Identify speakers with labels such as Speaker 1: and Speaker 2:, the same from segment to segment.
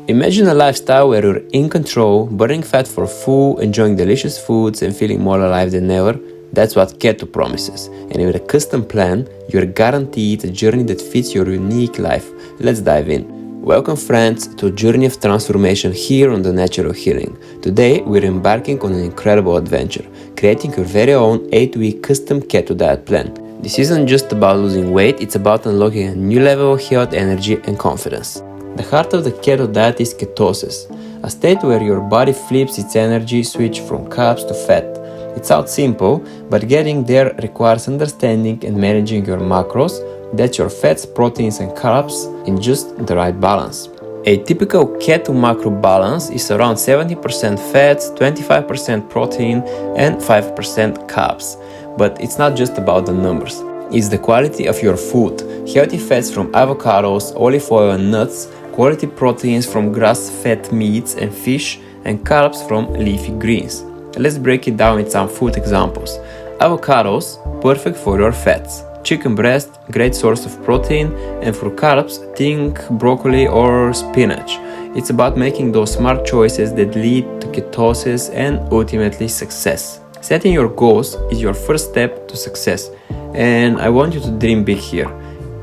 Speaker 1: Imagine a lifestyle where you're in control, burning fat for full, enjoying delicious foods and feeling more alive than ever. That's what Keto promises. And with a custom plan, you're guaranteed a journey that fits your unique life. Let's dive in. Welcome friends to a journey of transformation here on The Natural Healing. Today we're embarking on an incredible adventure, creating your very own 8-week custom keto diet plan. This isn't just about losing weight, it's about unlocking a new level of health, energy and confidence. The heart of the keto diet is ketosis, a state where your body flips its energy switch from carbs to fat. It sounds simple, but getting there requires understanding and managing your macros, that's your fats, proteins and carbs, in just the right balance. A typical keto macro balance is around 70% fats, 25% protein and 5% carbs. But it's not just about the numbers. It's the quality of your food. Healthy fats from avocados, olive oil and nuts, quality proteins from grass-fed meats and fish, and carbs from leafy greens. Let's break it down with some food examples. Avocados, perfect for your fats. Chicken breast, great source of protein. And for carbs, think broccoli or spinach. It's about making those smart choices that lead to ketosis and ultimately success. Setting your goals is your first step to success. And I want you to dream big here.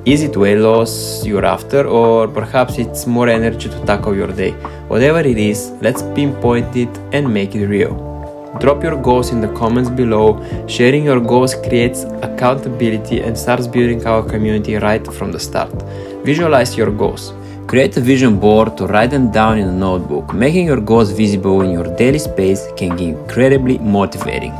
Speaker 1: Is it weight loss you're after, or perhaps it's more energy to tackle your day? Whatever it is, let's pinpoint it and make it real. Drop your goals in the comments below. Sharing your goals creates accountability and starts building our community right from the start. Visualize your goals. Create a vision board to write them down in a notebook. Making your goals visible in your daily space can be incredibly motivating.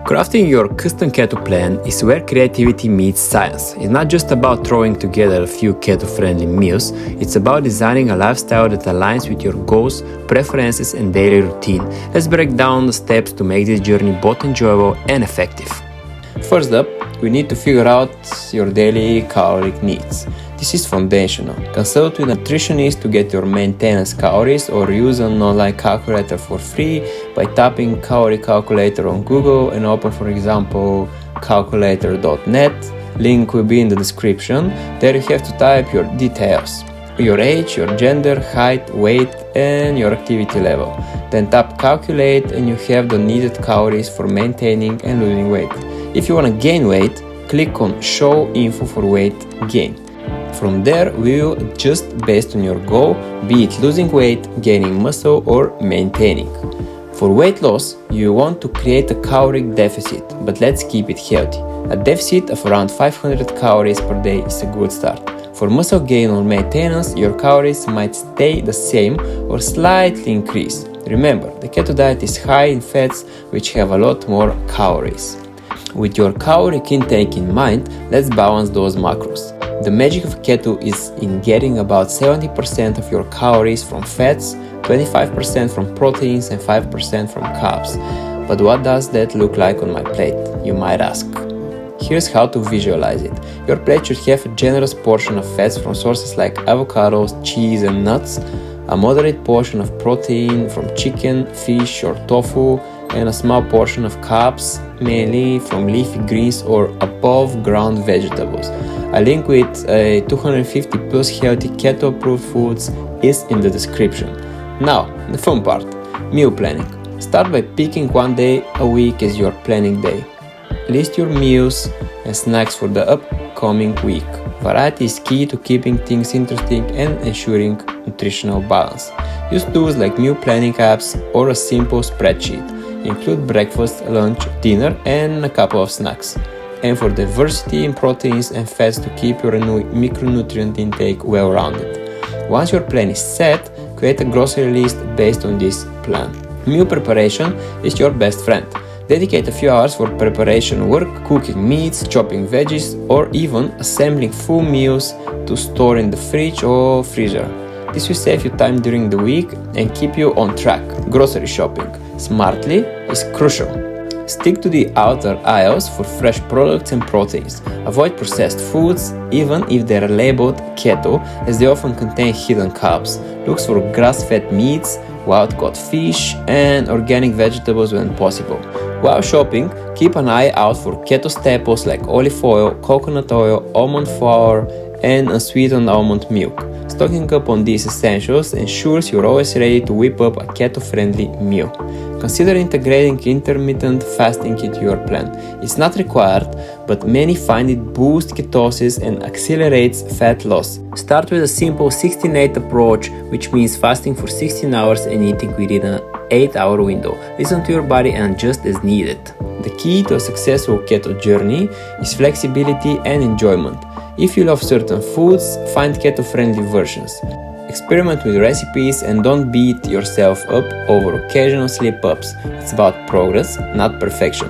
Speaker 1: Crafting your custom keto plan is where creativity meets science. It's not just about throwing together a few keto-friendly meals, it's about designing a lifestyle that aligns with your goals, preferences and daily routine. Let's break down the steps to make this journey both enjoyable and effective. First up, we need to figure out your daily caloric needs. This is foundational. Consult with a nutritionist to get your maintenance calories or use an online calculator for free by tapping calorie calculator on Google and open, for example, calculator.net. Link will be in the description. There you have to type your details. Your age, your gender, height, weight and your activity level. Then tap calculate and you have the needed calories for maintaining and losing weight. If you want to gain weight, click on show info for weight gain. From there, we will adjust based on your goal, be it losing weight, gaining muscle or maintaining. For weight loss, you want to create a caloric deficit, but let's keep it healthy. A deficit of around 500 calories per day is a good start. For muscle gain or maintenance, your calories might stay the same or slightly increase. Remember, the keto diet is high in fats, which have a lot more calories. With your caloric intake in mind, let's balance those macros. The magic of keto is in getting about 70% of your calories from fats, 25% from proteins and 5% from carbs. But what does that look like on my plate, you might ask? Here's how to visualize it. Your plate should have a generous portion of fats from sources like avocados, cheese and nuts, a moderate portion of protein from chicken, fish or tofu, and a small portion of carbs, mainly from leafy greens or above ground vegetables. A link with 250 plus healthy keto approved foods is in the description. Now, the fun part, meal planning. Start by picking one day a week as your planning day. List your meals and snacks for the upcoming week. Variety is key to keeping things interesting and ensuring nutritional balance. Use tools like meal planning apps or a simple spreadsheet. Include breakfast, lunch, dinner and a couple of snacks. And for diversity in proteins and fats to keep your micronutrient intake well-rounded. Once your plan is set, create a grocery list based on this plan. Meal preparation is your best friend. Dedicate a few hours for preparation work, cooking meats, chopping veggies, or even assembling full meals to store in the fridge or freezer. This will save you time during the week and keep you on track. Grocery shopping smartly is crucial. Stick to the outer aisles for fresh products and proteins. Avoid processed foods, even if they are labeled keto, as they often contain hidden carbs. Look for grass-fed meats, wild-caught fish, and organic vegetables when possible. While shopping, keep an eye out for keto staples like olive oil, coconut oil, almond flour, and unsweetened almond milk. Stocking up on these essentials ensures you're always ready to whip up a keto-friendly meal. Consider integrating intermittent fasting into your plan. It's not required, but many find it boosts ketosis and accelerates fat loss. Start with a simple 16-8 approach, which means fasting for 16 hours and eating within an 8-hour window. Listen to your body and adjust as needed. The key to a successful keto journey is flexibility and enjoyment. If you love certain foods, find keto-friendly versions. Experiment with recipes and don't beat yourself up over occasional slip-ups. It's about progress, not perfection.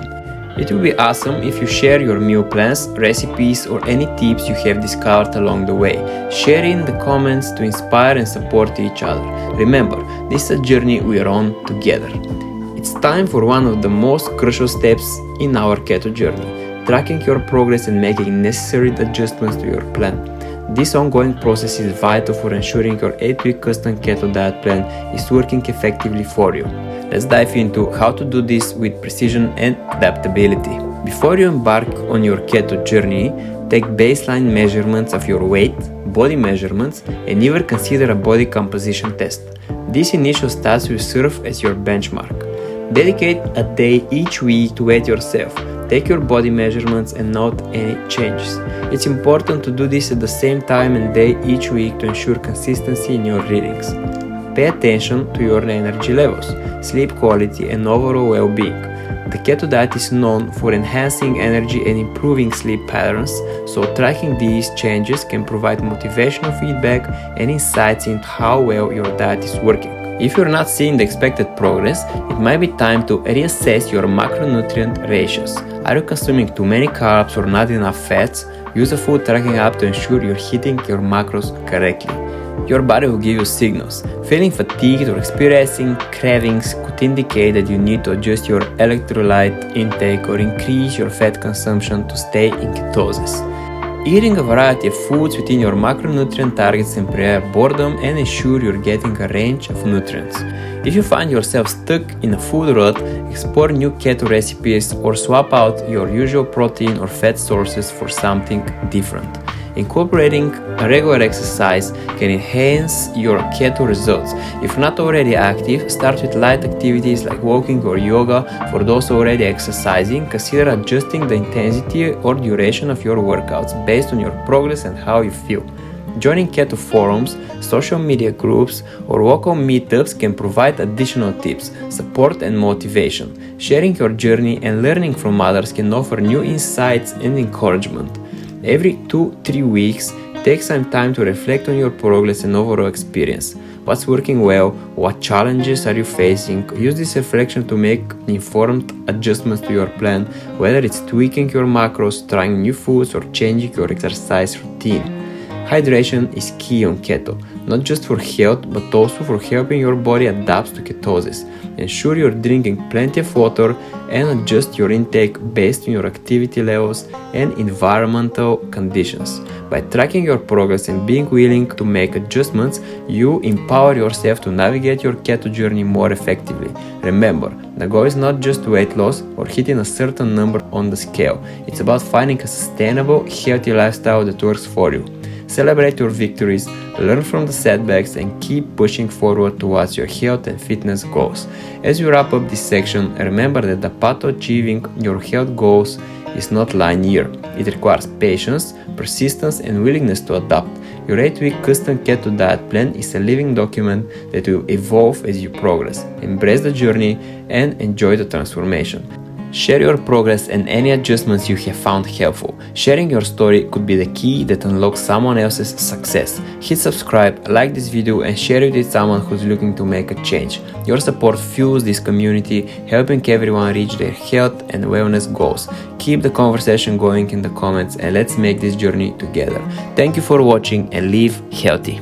Speaker 1: It would be awesome if you share your meal plans, recipes, or any tips you have discovered along the way. Share in the comments to inspire and support each other. Remember, this is a journey we are on together. It's time for one of the most crucial steps in our keto journey: tracking your progress and making necessary adjustments to your plan. This ongoing process is vital for ensuring your 8-week custom keto diet plan is working effectively for you. Let's dive into how to do this with precision and adaptability. Before you embark on your keto journey, take baseline measurements of your weight, body measurements, and even consider a body composition test. These initial stats will serve as your benchmark. Dedicate a day each week to weigh yourself. Take your body measurements and note any changes. It's important to do this at the same time and day each week to ensure consistency in your readings. Pay attention to your energy levels, sleep quality, and overall well-being. The keto diet is known for enhancing energy and improving sleep patterns, so tracking these changes can provide motivational feedback and insights into how well your diet is working. If you're not seeing the expected progress, it might be time to reassess your macronutrient ratios. Are you consuming too many carbs or not enough fats? Use a food tracking app to ensure you're hitting your macros correctly. Your body will give you signals. Feeling fatigued or experiencing cravings could indicate that you need to adjust your electrolyte intake or increase your fat consumption to stay in ketosis. Eating a variety of foods within your macronutrient targets can prevent boredom and ensure you're getting a range of nutrients. If you find yourself stuck in a food rut, explore new keto recipes or swap out your usual protein or fat sources for something different. Incorporating a regular exercise can enhance your keto results. If not already active, start with light activities like walking or yoga. For those already exercising, consider adjusting the intensity or duration of your workouts based on your progress and how you feel. Joining keto forums, social media groups, or local meetups can provide additional tips, support, and motivation. Sharing your journey and learning from others can offer new insights and encouragement. Every 2-3 weeks, take some time to reflect on your progress and overall experience. What's working well? What challenges are you facing? Use this reflection to make informed adjustments to your plan, whether it's tweaking your macros, trying new foods, or changing your exercise routine. Hydration is key on keto, not just for health, but also for helping your body adapt to ketosis. Ensure you're drinking plenty of water and adjust your intake based on your activity levels and environmental conditions. By tracking your progress and being willing to make adjustments, you empower yourself to navigate your keto journey more effectively. Remember, the goal is not just weight loss or hitting a certain number on the scale. It's about finding a sustainable, healthy lifestyle that works for you. Celebrate your victories, learn from the setbacks, and keep pushing forward towards your health and fitness goals. As we wrap up this section, remember that the path to achieving your health goals is not linear. It requires patience, persistence, and willingness to adapt. Your 8-week custom keto diet plan is a living document that will evolve as you progress. Embrace the journey and enjoy the transformation. Share your progress and any adjustments you have found helpful. Sharing your story could be the key that unlocks someone else's success. Hit subscribe, like this video, and share it with someone who's looking to make a change. Your support fuels this community, helping everyone reach their health and wellness goals. Keep the conversation going in the comments, and let's make this journey together. Thank you for watching and live healthy.